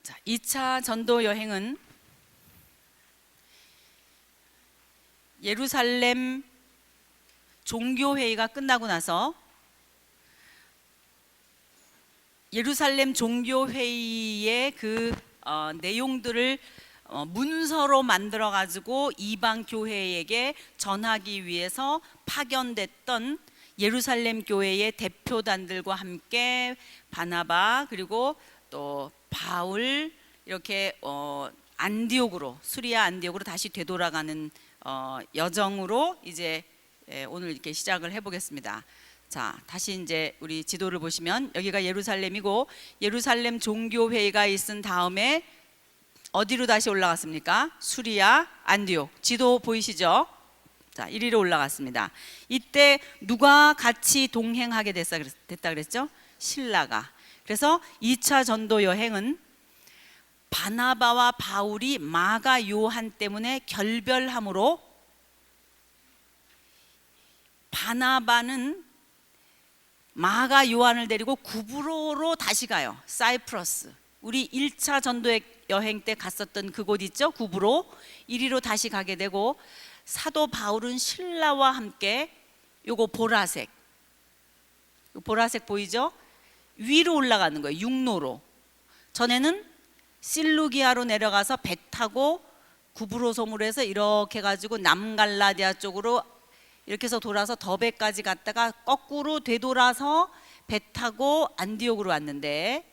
자, 2차 전도 여행은 예루살렘 종교회의가 끝나고 나서 예루살렘 종교회의의 그 내용들을 문서로 만들어 가지고 이방 교회에게 전하기 위해서 파견됐던 예루살렘 교회의 대표단들과 함께 바나바 그리고 또 바울 이렇게 안디옥으로 수리아 안디옥으로 다시 되돌아가는 여정으로 이제 오늘 이렇게 시작을 해보겠습니다. 자, 다시 이제 우리 지도를 보시면 여기가 예루살렘이고 예루살렘 종교회의가 있은 다음에 어디로 다시 올라갔습니까? 수리아 안디옥. 지도 보이시죠? 자, 이리로 올라갔습니다. 이때 누가 같이 동행하게 됐다 그랬죠? 신라가. 그래서 2차 전도 여행은 바나바와 바울이 마가 요한 때문에 결별함으로 바나바는 마가 요한을 데리고 구브로로 다시 가요. 사이프러스. 우리 1차 전도 여행 때 갔었던 그곳 있죠? 구브로. 이리로 다시 가게 되고 사도 바울은 신라와 함께 요거 보라색 보이죠? 위로 올라가는 거예요. 육로로. 전에는 실루기아로 내려가서 배 타고 구브로섬으로 해서 이렇게 가지고 남갈라디아 쪽으로 이렇게 해서 돌아서 더베까지 갔다가 거꾸로 되돌아서 배 타고 안디옥으로 왔는데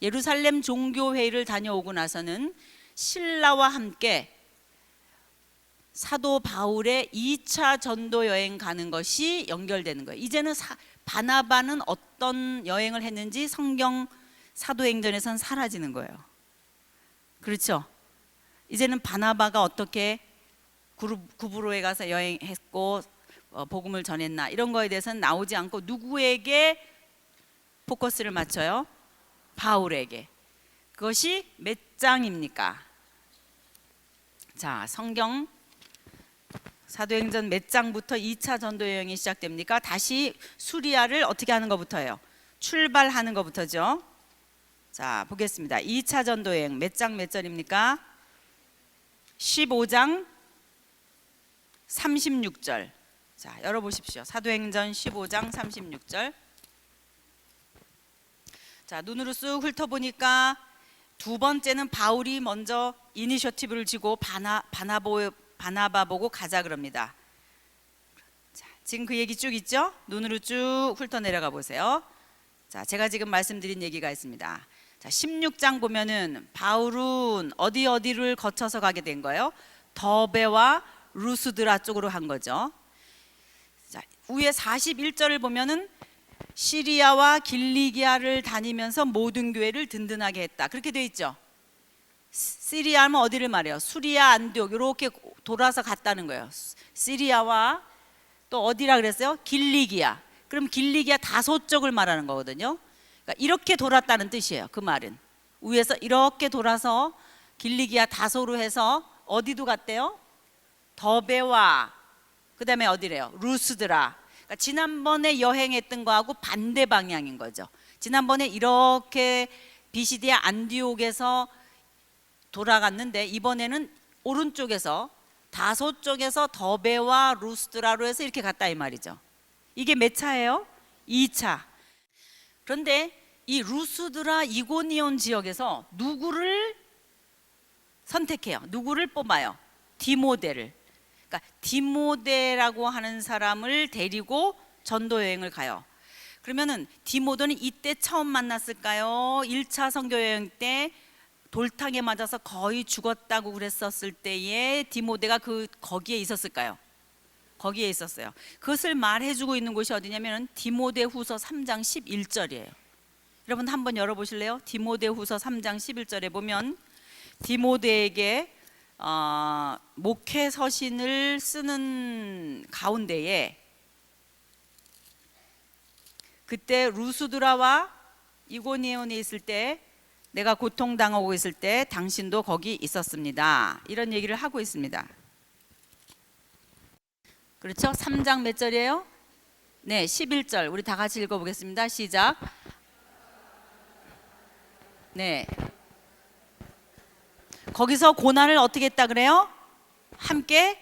예루살렘 종교회의를 다녀오고 나서는 신라와 함께 사도 바울의 2차 전도 여행 가는 것이 연결되는 거예요. 이제는 바나바는 어떤 여행을 했는지 성경 사도행전에선 사라지는 거예요. 그렇죠? 이제는 바나바가 어떻게 구브로에 가서 여행했고 복음을 전했나 이런 거에 대해서는 나오지 않고 누구에게 포커스를 맞춰요? 바울에게. 그것이 몇 장입니까? 자, 성경 사도행전 몇 장부터 2차 전도 여행이 시작됩니까? 다시 수리아를 어떻게 하는 것부터예요? 출발하는 것부터죠. 자, 보겠습니다. 2차 전도 여행 몇 장 몇 절입니까? 15장 36절. 자, 열어보십시오. 사도행전 15장 36절. 자, 눈으로 쑥 훑어보니까 두 번째는 바울이 먼저 이니셔티브를 쥐고 바나바 보고 가자 그럽니다. 자, 지금 그 얘기 쭉 있죠? 눈으로 쭉 훑어 내려가 보세요. 자, 제가 지금 말씀드린 얘기가 있습니다. 자, 16장 보면은 바울은 어디를 거쳐서 가게 된 거예요? 더베와 루스드라 쪽으로 한 거죠. 자, 위에 41절을 보면은 시리아와 길리기아를 다니면서 모든 교회를 든든하게 했다. 그렇게 돼 있죠. 시리아 하면 어디를 말해요? 수리아 안디옥 이렇게 돌아서 갔다는 거예요. 시리아와 또 어디라 그랬어요? 길리기아. 그럼 길리기아 다소 쪽을 말하는 거거든요. 그러니까 이렇게 돌았다는 뜻이에요. 그 말은 위에서 이렇게 돌아서 길리기아 다소로 해서 어디도 갔대요? 더베와 그 다음에 어디래요? 루스드라. 그러니까 지난번에 여행했던 거하고 반대 방향인 거죠. 지난번에 이렇게 비시디아 안디옥에서 돌아갔는데 이번에는 오른쪽에서 다소 쪽에서 더베와 루스드라로 해서 이렇게 갔다 이 말이죠. 이게 몇 차예요? 2차. 그런데 이 루스드라 이고니온 지역에서 누구를 선택해요? 누구를 뽑아요? 디모데를. 그러니까 디모데라고 하는 사람을 데리고 전도 여행을 가요. 그러면은 디모데는 이때 처음 만났을까요? 1차 선교 여행 때 돌탕에 맞아서 거의 죽었다고 그랬었을 때에 디모데가 거기에 있었을까요? 거기에 있었어요. 그것을 말해주고 있는 곳이 어디냐면 디모데후서 3장 11절이에요. 여러분 한번 열어보실래요? 디모데후서 3장 11절에 보면 디모데에게 목회 서신을 쓰는 가운데에 그때 루스드라와 이고니온에 있을 때 내가 고통당하고 있을 때 당신도 거기 있었습니다. 이런 얘기를 하고 있습니다. 그렇죠? 3장 몇 절이에요? 네, 11절. 우리 다 같이 읽어보겠습니다. 시작. 네. 거기서 고난을 어떻게 했다 그래요? 함께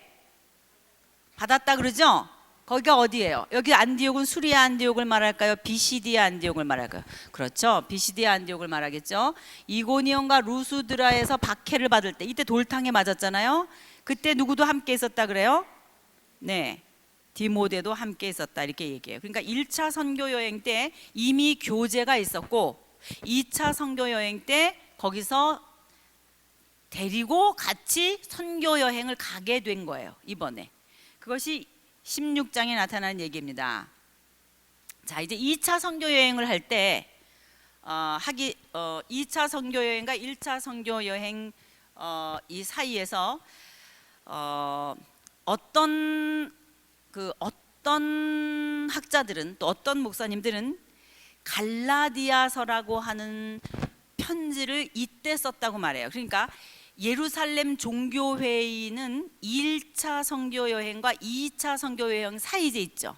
받았다 그러죠? 거기가 어디예요? 여기 안디옥은 수리아 안디옥을 말할까요? 비시디아 안디옥을 말할까요? 그렇죠. 비시디아 안디옥을 말하겠죠. 이고니온과 루스드라에서 박해를 받을 때 이때 돌탕에 맞았잖아요. 그때 누구도 함께 있었다 그래요? 네. 디모데도 함께 있었다 이렇게 얘기해요. 그러니까 1차 선교 여행 때 이미 교제가 있었고 2차 선교 여행 때 거기서 데리고 같이 선교 여행을 가게 된 거예요. 이번에. 그것이 16장에 나타나는 얘기입니다. 자, 이제 2차 선교 여행을 할 때 2차 선교 여행과 1차 선교 여행 이 사이에서 어떤 학자들은 또 어떤 목사님들은 갈라디아서라고 하는 편지를 이때 썼다고 말해요. 그러니까 예루살렘 종교회의는 1차 선교 여행과 2차 선교 여행 사이에 있죠.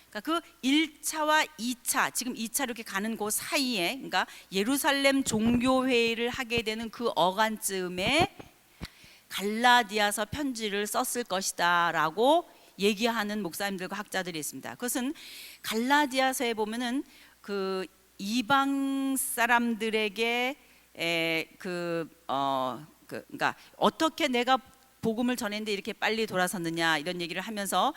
그러니까 그 1차와 2차, 지금 2차 이렇게 가는 그 사이에, 그러니까 예루살렘 종교회의를 하게 되는 그 어간쯤에 갈라디아서 편지를 썼을 것이다 라고 얘기하는 목사님들과 학자들이 있습니다. 그것은 갈라디아서에 보면은 그 이방 사람들에게 그러니까 어떻게 내가 복음을 전했는데 이렇게 빨리 돌아섰느냐 이런 얘기를 하면서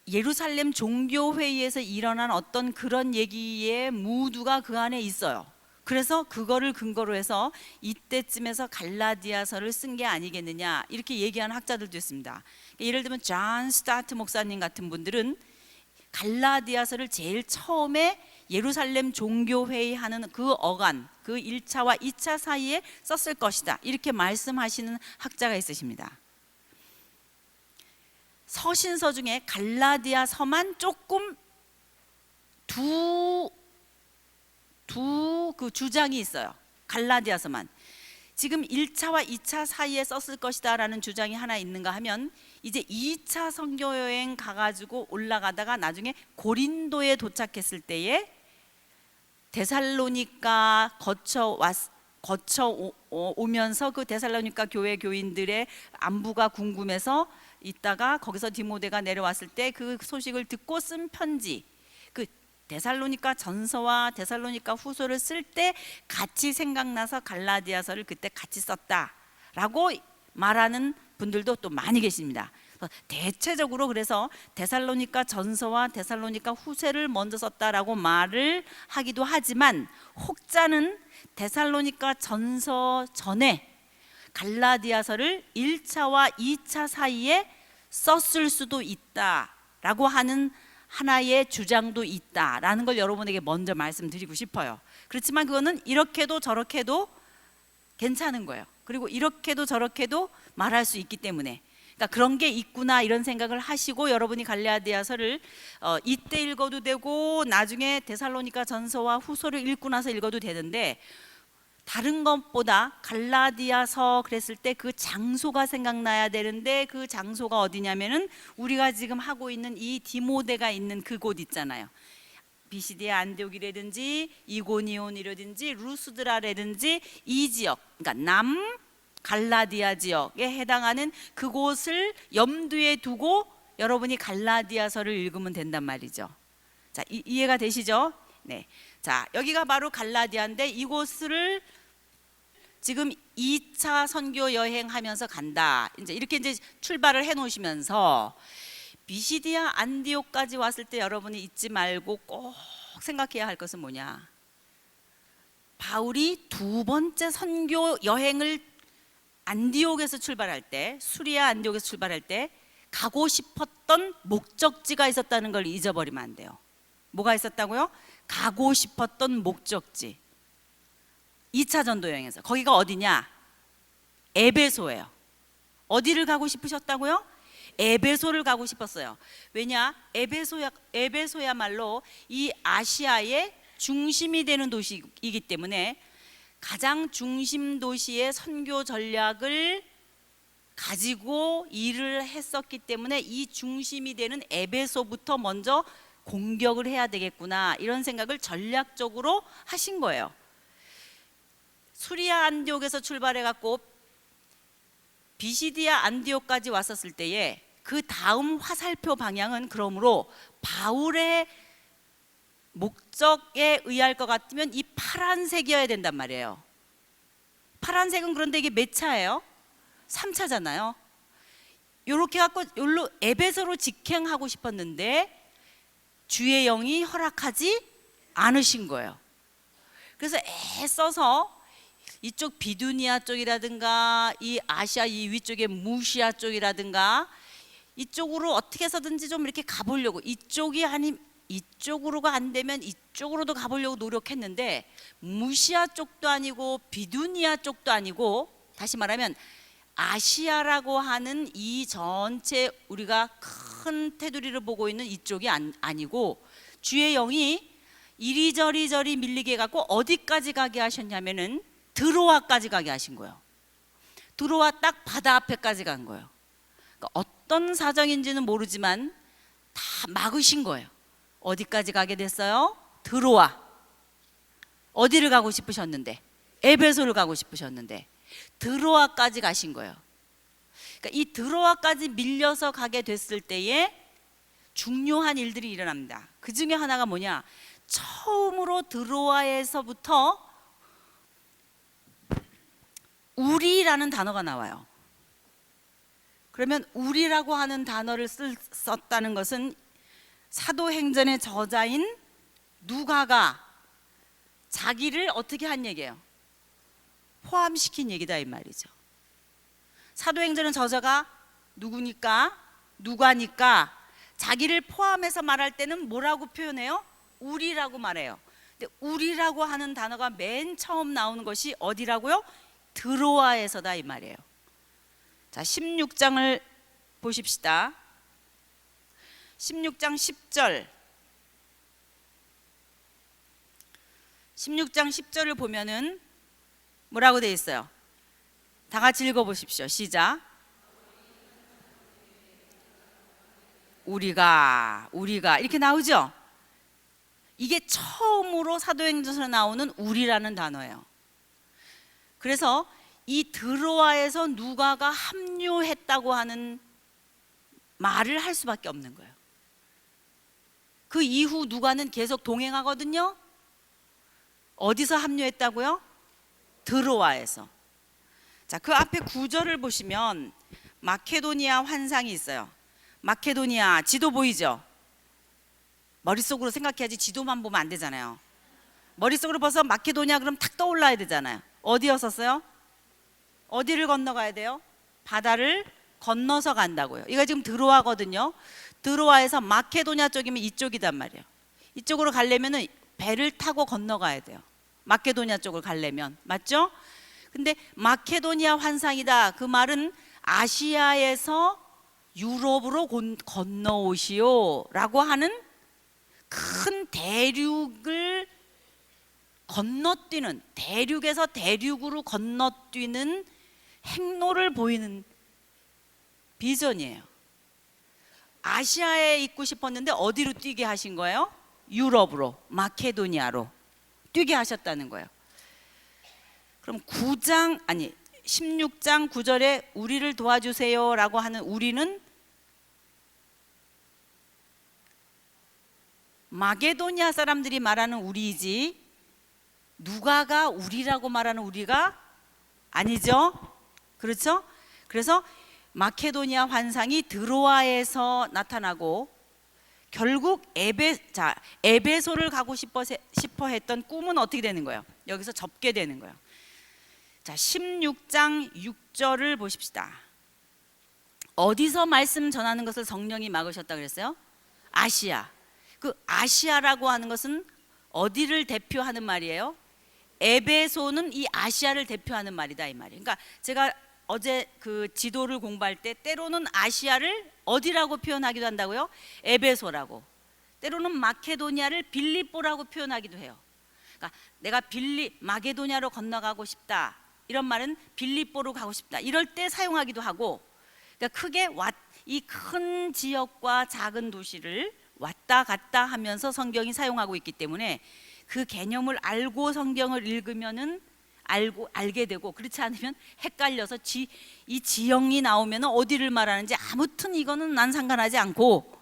예루살렘 종교회의에서 일어난 어떤 그런 얘기의 무드가 그 안에 있어요. 그래서 그거를 근거로 해서 이때쯤에서 갈라디아서를 쓴 게 아니겠느냐 이렇게 얘기하는 학자들도 있습니다. 예를 들면 존 스타트 목사님 같은 분들은 갈라디아서를 제일 처음에 예루살렘 종교회의 하는 그 어간, 그 1차와 2차 사이에 썼을 것이다 이렇게 말씀하시는 학자가 있으십니다. 서신서 중에 갈라디아서만 조금 두 그 주장이 있어요. 갈라디아서만 지금 1차와 2차 사이에 썼을 것이다 라는 주장이 하나 있는가 하면 이제 2차 선교 여행 가가지고 올라가다가 나중에 고린도에 도착했을 때에 데살로니가 오면서 그 데살로니가 교회 교인들의 안부가 궁금해서 있다가 거기서 디모데가 내려왔을 때 그 소식을 듣고 쓴 편지, 그 데살로니가 전서와 데살로니가 후서를 쓸 때 같이 생각나서 갈라디아서를 그때 같이 썼다라고 말하는 분들도 또 많이 계십니다. 대체적으로 그래서 데살로니가 전서와 데살로니가 후서를 먼저 썼다라고 말을 하기도 하지만 혹자는 데살로니가 전서 전에 갈라디아서를 1차와 2차 사이에 썼을 수도 있다라고 하는 하나의 주장도 있다라는 걸 여러분에게 먼저 말씀드리고 싶어요. 그렇지만 그거는 이렇게도 저렇게도 괜찮은 거예요. 그리고 이렇게도 저렇게도 말할 수 있기 때문에 그러니까 그런 게 있구나 이런 생각을 하시고 여러분이 갈라디아서를 이때 읽어도 되고 나중에 데살로니가 전서와 후서를 읽고 나서 읽어도 되는데 다른 것보다 갈라디아서 그랬을 때 그 장소가 생각나야 되는데 그 장소가 어디냐면은 우리가 지금 하고 있는 이 디모데가 있는 그곳 있잖아요. 비시디아 안디옥이라든지 이고니온이라든지 루스드라라든지 이 지역, 그러니까 남 갈라디아 지역에 해당하는 그곳을 염두에 두고 여러분이 갈라디아서를 읽으면 된단 말이죠. 자, 이해가 되시죠? 네. 자, 여기가 바로 갈라디아인데 이곳을 지금 2차 선교 여행하면서 간다. 이렇게 출발을 해 놓으시면서 비시디아 안디옥까지 왔을 때 여러분이 잊지 말고 꼭 생각해야 할 것은 뭐냐? 바울이 두 번째 선교 여행을 안디옥에서 출발할 때, 수리아 안디옥에서 출발할 때 가고 싶었던 목적지가 있었다는 걸 잊어버리면 안 돼요. 뭐가 있었다고요? 가고 싶었던 목적지. 2차 전도 여행에서 거기가 어디냐? 에베소예요. 어디를 가고 싶으셨다고요? 에베소를 가고 싶었어요. 왜냐? 에베소야말로 이 아시아의 중심이 되는 도시이기 때문에 가장 중심 도시의 선교 전략을 가지고 일을 했었기 때문에 이 중심이 되는 에베소부터 먼저 공격을 해야 되겠구나 이런 생각을 전략적으로 하신 거예요. 수리아 안디옥에서 출발해 갖고 비시디아 안디옥까지 왔었을 때에 그 다음 화살표 방향은 그러므로 바울의 목적에 의할 것 같으면 이 파란색이어야 된단 말이에요. 파란색은 그런데 이게 몇 차예요? 3차잖아요. 요렇게 갖고 여기로 에베소로 직행하고 싶었는데 주의 영이 허락하지 않으신 거예요. 그래서 애써서 이쪽 비두니아 쪽이라든가 이 아시아 이 위쪽에 무시아 쪽이라든가 이쪽으로 어떻게 해서든지 좀 이렇게 가보려고, 이쪽이 아니 이쪽으로가 안 되면 이쪽으로도 가보려고 노력했는데 무시아 쪽도 아니고 비두니아 쪽도 아니고, 다시 말하면 아시아라고 하는 이 전체 우리가 큰 테두리를 보고 있는 이쪽이 아니고 주의 영이 이리저리 밀리게 해갖고 어디까지 가게 하셨냐면은 드로아까지 가게 하신 거예요. 드로아 딱 바다 앞에까지 간 거예요. 그러니까 어떤 사정인지는 모르지만 다 막으신 거예요. 어디까지 가게 됐어요? 드로아. 어디를 가고 싶으셨는데? 에베소를 가고 싶으셨는데 드로아까지 가신 거예요. 그러니까 이 드로아까지 밀려서 가게 됐을 때에 중요한 일들이 일어납니다. 그 중에 하나가 뭐냐? 처음으로 드로아에서부터 우리라는 단어가 나와요. 그러면 우리라고 하는 단어를 썼다는 것은 사도행전의 저자인 누가가 자기를 어떻게 한 얘기예요? 포함시킨 얘기다 이 말이죠. 사도행전의 저자가 누구니까? 누가니까 자기를 포함해서 말할 때는 뭐라고 표현해요? 우리라고 말해요. 근데 우리라고 하는 단어가 맨 처음 나오는 것이 어디라고요? 드로아에서다 이 말이에요. 자, 16장을 보십시다. 16장 10절. 16장 10절을 보면은 뭐라고 되어 있어요? 다 같이 읽어보십시오. 시작. 우리가 이렇게 나오죠? 이게 처음으로 사도행전에서 나오는 우리라는 단어예요. 그래서 이 드로아에서 누가가 합류했다고 하는 말을 할 수밖에 없는 거예요. 그 이후 누가는 계속 동행하거든요. 어디서 합류했다고요? 드로아에서. 자, 그 앞에 구절을 보시면 마케도니아 환상이 있어요. 마케도니아 지도 보이죠? 머릿속으로 생각해야지 지도만 보면 안 되잖아요. 머릿속으로 벌써 마케도니아 그럼 탁 떠올라야 되잖아요. 어디였었어요? 어디를 건너가야 돼요? 바다를 건너서 간다고요. 이거 지금 드로아거든요. 드로아에서 마케도니아 쪽이면 이쪽이단 말이에요. 이쪽으로 가려면은 배를 타고 건너가야 돼요. 마케도니아 쪽을 가려면. 맞죠? 근데 마케도니아 환상이다. 그 말은 아시아에서 유럽으로 건너오시오 라고 하는 큰 대륙을 건너뛰는, 대륙에서 대륙으로 건너뛰는 행로를 보이는 비전이에요. 아시아에 있고 싶었는데 어디로 뛰게 하신 거예요? 유럽으로, 마케도니아로 뛰게 하셨다는 거예요. 그럼 16장 9절에 우리를 도와주세요 라고 하는 우리는 마게도니아 사람들이 말하는 우리이지 누가가 우리라고 말하는 우리가 아니죠. 그렇죠? 그래서 마케도니아 환상이 드로아에서 나타나고 결국 에베소를 가고 싶어 했던 꿈은 어떻게 되는 거예요? 여기서 접게 되는 거예요. 자, 16장 6절을 보십시다. 어디서 말씀 전하는 것을 성령이 막으셨다 그랬어요? 아시아. 그 아시아라고 하는 것은 어디를 대표하는 말이에요? 에베소는 이 아시아를 대표하는 말이다 이 말이에요. 그러니까 제가 어제 그 지도를 공부할 때 때로는 아시아를 어디라고 표현하기도 한다고요? 에베소라고. 때로는 마케도니아를 빌립보라고 표현하기도 해요. 그러니까 내가 마게도니아로 건너가고 싶다. 이런 말은 빌립보로 가고 싶다. 이럴 때 사용하기도 하고, 그러니까 크게 이 큰 지역과 작은 도시를 왔다 갔다 하면서 성경이 사용하고 있기 때문에 그 개념을 알고 성경을 읽으면은 알게 되고, 그렇지 않으면 헷갈려서 이 지형이 나오면 어디를 말하는지 아무튼 이거는 난 상관하지 않고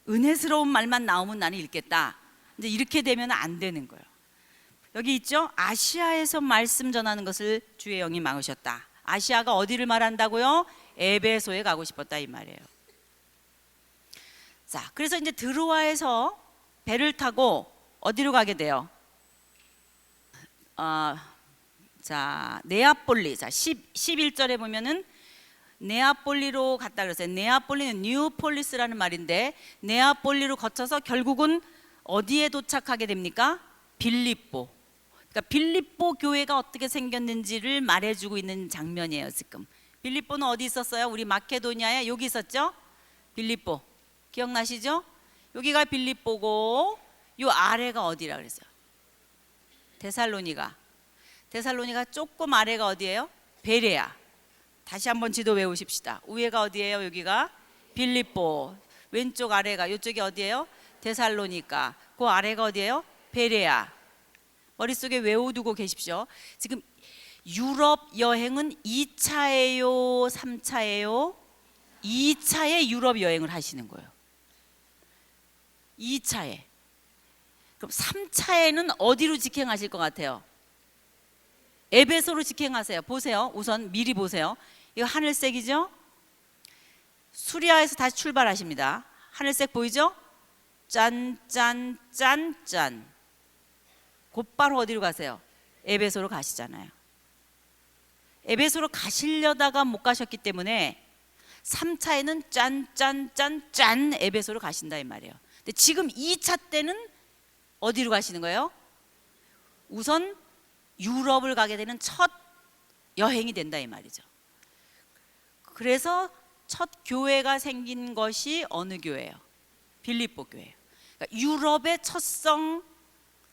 은혜스러운 말만 나오면 나는 읽겠다. 이제 이렇게 되면 안 되는 거예요. 여기 있죠? 아시아에서 말씀 전하는 것을 주의 영이 막으셨다. 아시아가 어디를 말한다고요? 에베소에 가고 싶었다 이 말이에요. 자, 그래서 이제 드로아에서 배를 타고 어디로 가게 돼요? 자, 네아폴리. 자, 11절에 보면은 네아폴리로 갔다 그랬어요. 네아폴리는 뉴폴리스라는 말인데, 네아폴리로 거쳐서 결국은 어디에 도착하게 됩니까? 빌립보. 그러니까 빌립보 교회가 어떻게 생겼는지를 말해주고 있는 장면이에요. 지금 빌립보는 어디 있었어요? 우리 마케도니아에 여기 있었죠? 빌립보 기억나시죠? 여기가 빌립보고 요 아래가 어디라 그랬어요? 데살로니가. 데살로니가 조금 아래가 어디예요? 베레아. 다시 한번 지도 외우십시다. 위에가 어디예요? 여기가 빌립보. 왼쪽 아래가, 이쪽이 어디예요? 데살로니가. 그 아래가 어디예요? 베레아. 머릿속에 외워두고 계십시오. 지금 유럽 여행은 2차예요? 3차예요? 2차에 유럽 여행을 하시는 거예요. 2차에. 그럼 3차에는 어디로 직행하실 것 같아요? 에베소로 직행하세요. 보세요. 우선 미리 보세요. 이거 하늘색이죠? 수리아에서 다시 출발하십니다. 하늘색 보이죠? 짠, 짠, 짠, 짠. 곧바로 어디로 가세요? 에베소로 가시잖아요. 에베소로 가시려다가 못 가셨기 때문에 3차에는 짠, 짠, 짠, 짠 에베소로 가신다 이 말이에요. 근데 지금 2차 때는 어디로 가시는 거예요? 우선 유럽을 가게 되는 첫 여행이 된다 이 말이죠. 그래서 첫 교회가 생긴 것이 어느 교회예요? 빌립보 교회예요. 그러니까 유럽의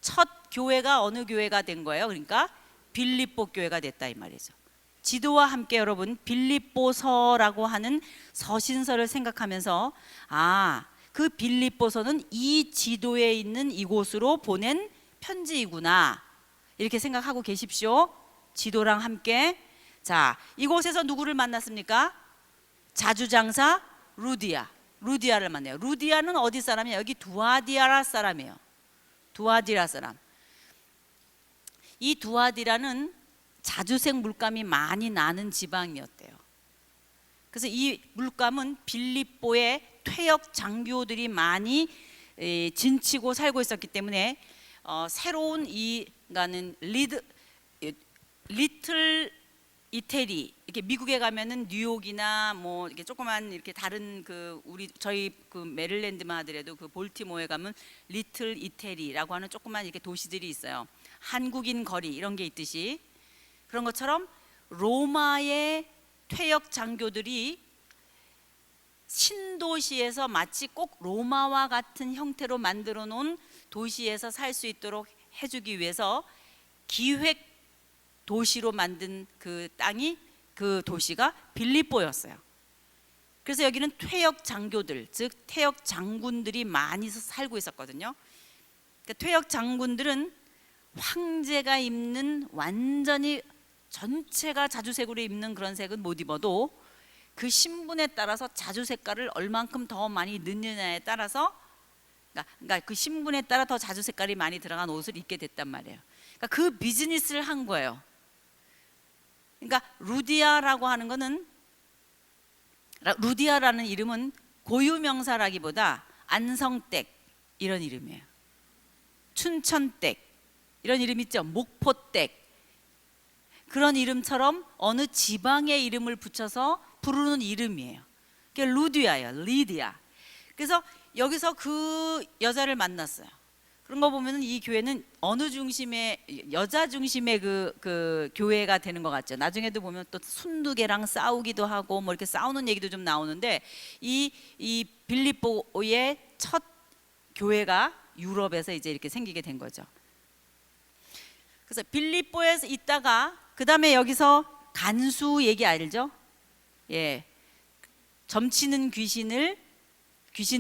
첫 교회가 어느 교회가 된 거예요? 그러니까 빌립보 교회가 됐다 이 말이죠. 지도와 함께 여러분 빌립보서라고 하는 서신서를 생각하면서 그 빌립보서는 이 지도에 있는 이곳으로 보낸 편지이구나 이렇게 생각하고 계십시오. 지도랑 함께. 자, 이곳에서 누구를 만났습니까? 자주장사 루디아를 만나요. 루디아는 어디 사람이에요? 여기 두아디라 사람이에요. 두아디라 사람. 이 두아디라는 자주색 물감이 많이 나는 지방이었대요. 그래서 이 물감은 빌립보의 퇴역 장교들이 많이 진치고 살고 있었기 때문에 새로운 그러니까는 리틀 이태리, 이렇게 미국에 가면은 뉴욕이나 뭐 이렇게 조그만 이렇게 다른 저희 메릴랜드만 하더라도 볼티모어에 가면 리틀 이태리라고 하는 조그만 이렇게 도시들이 있어요. 한국인 거리 이런 게 있듯이 그런 것처럼 로마의 퇴역 장교들이 신도시에서 마치 꼭 로마와 같은 형태로 만들어 놓은 도시에서 살 수 있도록 해주기 위해서 기획 도시로 만든 그 땅이 그 도시가 빌립보였어요. 그래서 여기는 퇴역 장교들, 즉 퇴역 장군들이 많이 살고 있었거든요. 그러니까 퇴역 장군들은 황제가 입는 완전히 전체가 자주색으로 입는 그런 색은 못 입어도 그 신분에 따라서 자주 색깔을 얼만큼 더 많이 넣느냐에 따라서 그러니까 그 신분에 따라 더 자주 색깔이 많이 들어간 옷을 입게 됐단 말이에요. 그러니까 그 비즈니스를 한 거예요. 그러니까 루디아라고 하는 거는 루디아라는 이름은 고유명사라기보다 안성댁 이런 이름이에요. 춘천댁 이런 이름 있죠. 목포댁 그런 이름처럼 어느 지방의 이름을 붙여서 부르는 이름이에요. 그게 루디아예요. 리디아. 그래서 여기서 그 여자를 만났어요. 그런 거 보면은 이 교회는 어느 중심의 여자 중심의 그 교회가 되는 것 같죠. 나중에도 보면 또 순두개랑 싸우기도 하고 뭐 이렇게 싸우는 얘기도 좀 나오는데 이 빌립보의 첫 교회가 유럽에서 이제 이렇게 생기게 된 거죠. 그래서 빌립보에서 있다가 그 다음에 여기서 간수 얘기 알죠? 예, 점치는 귀신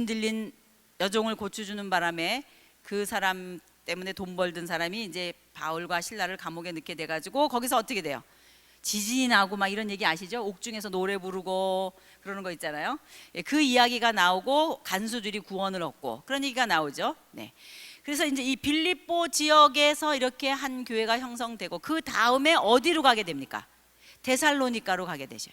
들린 여종을 고쳐주는 바람에 그 사람 때문에 돈 벌던 사람이 이제 바울과 실라를 감옥에 넣게 돼가지고 거기서 어떻게 돼요? 지진이 나고 막 이런 얘기 아시죠? 옥중에서 노래 부르고 그러는 거 있잖아요. 예, 그 이야기가 나오고 간수들이 구원을 얻고 그런 얘기가 나오죠. 네. 그래서 이제 이 빌립보 지역에서 이렇게 한 교회가 형성되고 그 다음에 어디로 가게 됩니까? 데살로니가로 가게 되죠.